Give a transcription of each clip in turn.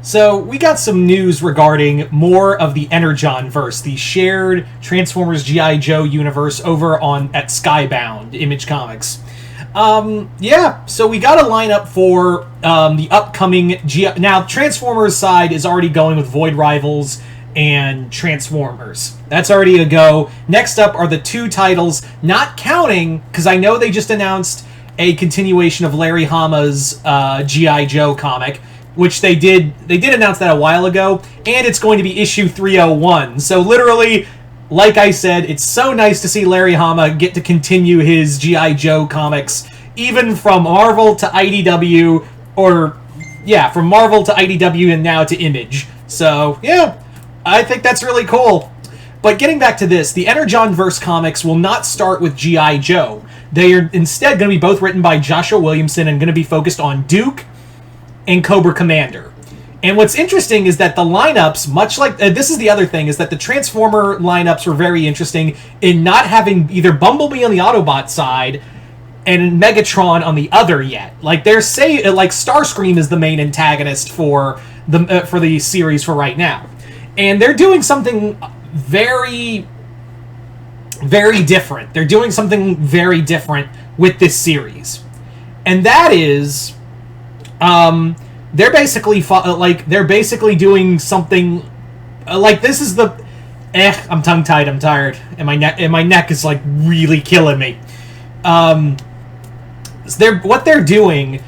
So we got some news regarding more of the Energon-verse, the shared Transformers G.I. Joe universe over at Skybound, Image Comics. So we got a lineup for the upcoming Now, Transformers side is already going with Void Rivals and Transformers. That's already a go. Next up are the two titles, not counting, because I know they just announced a continuation of Larry Hama's G.I. Joe comic, which they did announce that a while ago, and it's going to be issue 301. So literally, like I said, it's so nice to see Larry Hama get to continue his G.I. Joe comics, even from Marvel to IDW, from Marvel to IDW and now to Image. So, yeah, I think that's really cool. But getting back to this, the Energon-verse comics will not start with G.I. Joe. They are instead going to be both written by Joshua Williamson and going to be focused on Duke and Cobra Commander. And what's interesting is that the lineups, much like... this is the other thing, is that the Transformer lineups were very interesting in not having either Bumblebee on the Autobot side and Megatron on the other yet. Like, Starscream is the main antagonist for the series for right now. And they're doing something very, very different. They're doing something very different with this series. And that is... they're basically doing something this is the I'm tongue-tied, I'm tired, and my neck is like really killing me. What they're doing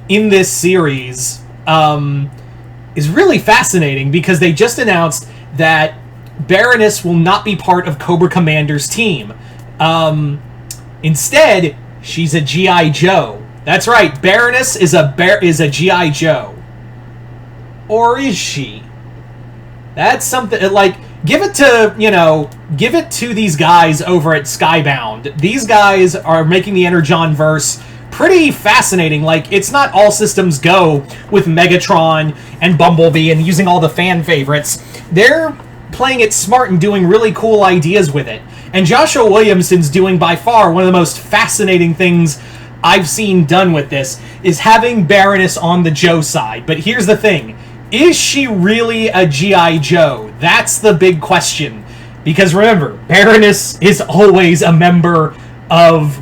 in this series is really fascinating, because they just announced that Baroness will not be part of Cobra Commander's team. Instead, she's a G.I. Joe. That's right, Baroness is a G.I. Joe. Or is she? That's something, give it to these guys over at Skybound. These guys are making the Energon-verse pretty fascinating. It's not all systems go with Megatron and Bumblebee and using all the fan favorites. They're playing it smart and doing really cool ideas with it. And Joshua Williamson's doing by far one of the most fascinating things I've seen done with this, is having Baroness on the Joe side. But here's the thing. Is she really a G.I. Joe? That's the big question. Because remember, Baroness is always a member of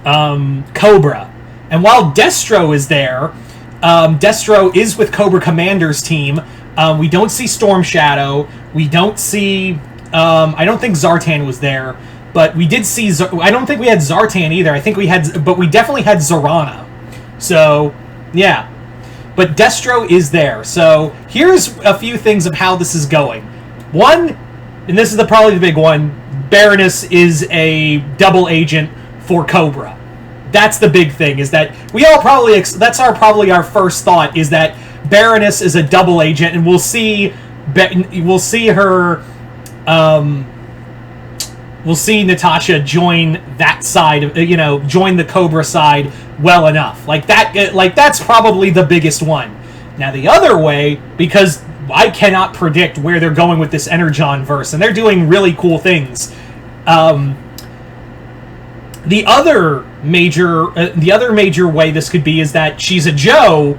Cobra. And while Destro is there, Destro is with Cobra Commander's team. We don't see Storm Shadow. We don't see... I don't think Zartan was there. But we did see... I don't think we had Zartan either. I think we had... But we definitely had Zorana. So, yeah. But Destro is there. So, here's a few things of how this is going. One, and this is probably the big one, Baroness is a double agent for Cobra. That's the big thing, is that we all probably... That's probably our first thought, is that Baroness is a double agent, and we'll see her... we'll see Natasha join that side, join the Cobra side well enough. That's probably the biggest one. Now, the other way, because I cannot predict where they're going with this Energon-verse, and they're doing really cool things. The other major way this could be is that she's a Joe,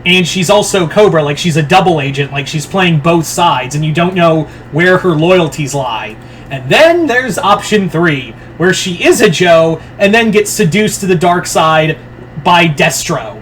and she's also Cobra. She's a double agent. She's playing both sides, and you don't know where her loyalties lie. And then there's option 3, where she is a Joe, and then gets seduced to the dark side by Destro.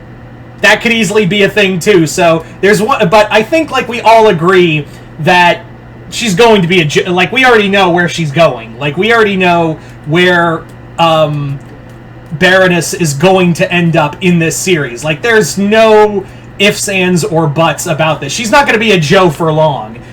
That could easily be a thing, too. So, there's one... But I think, we all agree that she's going to be a Joe. We already know where she's going. We already know where, Baroness is going to end up in this series. There's no ifs, ands, or buts about this. She's not going to be a Joe for long.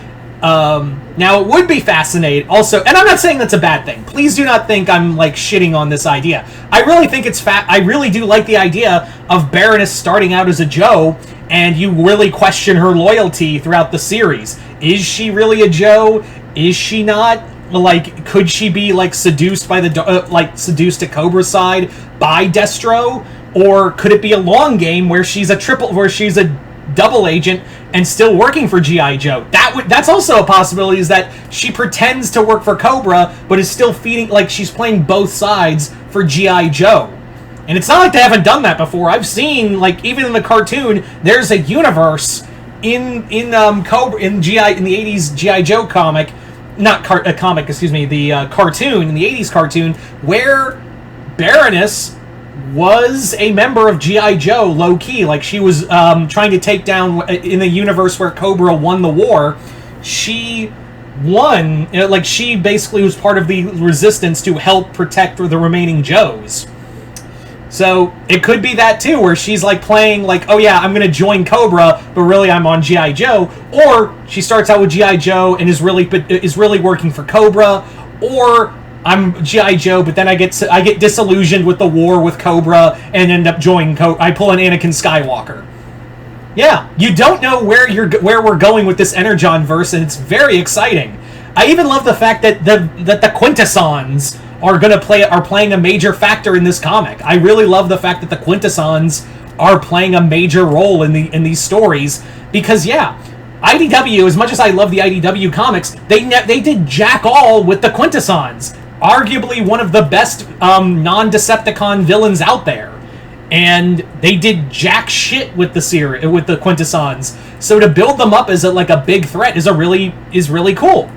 Now, it would be fascinating, also, and I'm not saying that's a bad thing. Please do not think I'm, shitting on this idea. I really think it's I really do like the idea of Baroness starting out as a Joe, and you really question her loyalty throughout the series. Is she really a Joe? Is she not? Could she be, seduced by seduced to Cobra's side by Destro? Or could it be a long game where she's a double agent and still working for G.I. Joe? That's also a possibility, is that she pretends to work for Cobra, but is still feeding, she's playing both sides for G.I. Joe. And it's not like they haven't done that before. I've seen, like, even in the cartoon, there's a universe in Cobra in the 80s G.I. Joe comic, not a comic, excuse me, the cartoon in the 80s cartoon, where Baroness was a member of G.I. Joe, low key. Like, she was trying to take down, in the universe where Cobra won the war, she won, like, she basically was part of the resistance to help protect the remaining Joes. So it could be that too, where she's like playing like, oh yeah, I'm gonna join Cobra, but really I'm on G.I. Joe, or she starts out with G.I. Joe and is really working for Cobra, or I'm G.I. Joe, but then I get disillusioned with the war with Cobra and end up joining I pull an Anakin Skywalker. Yeah, you don't know where we're going with this Energon verse, and it's very exciting. I even love the fact that the Quintessons are playing a major factor in this comic. I really love the fact that the Quintessons are playing a major role in these stories, because yeah, IDW, as much as I love the IDW comics, they did jack all with the Quintessons, arguably one of the best non-Decepticon villains out there, and they did jack shit with the Quintessons. So to build them up as a big threat is really cool.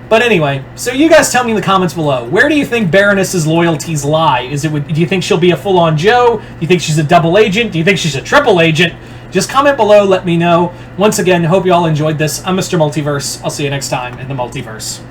But anyway, so you guys tell me in the comments below, where do you think Baroness's loyalties lie? Do you think she'll be a full-on Joe? Do you think she's a double agent? Do you think she's a triple agent? Just comment below, let me know. Once again, hope you all enjoyed this. I'm Mr. Multiverse. I'll see you next time in the Multiverse.